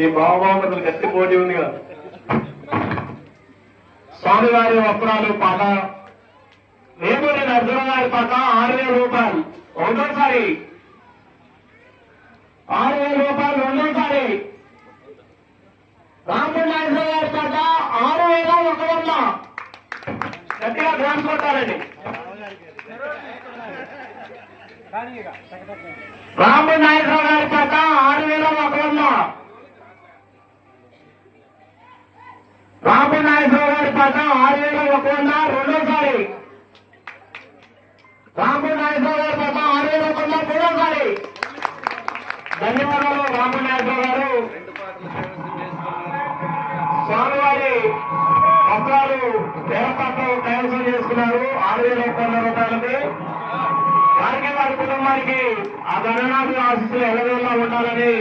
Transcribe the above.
ఈ బావబామతులు గట్టి పోటీ ఉంది కదా. స్వామివారి వస్త్రాలు పాట వేమూరి నరసింహ గారి పాట 6,000 రూపాయలు రెండోసారి, 6,000 రూపాయలు రెండోసారి. రాంపూర్ నాగేశ్వర గారి పాట 6,100 గట్టిగా డ్రాన్స్ కొట్టాలండి. రాంపూర్ నాగేశ్వర గారి పాట 6,100. రాంపూర్ నాగేశ్వర గారి పాట 6,100 రెండోసారి. రాంపూర్ నాగేశ్వర గారి పాట 6,100 మూడోసారి. ధన్యవాదాలు రాంపూర్ నాగేశ్వర గారు. స్వామివారి వస్త్రాలు దేవస్థానం కైవసం చేసుకున్నారు 6,100 రూపాయలకి. వారికి వారి కుటుంబానికి ఆ గణనాథుల ఆశీస్సులు ఎల్లవేళలా ఉండాలని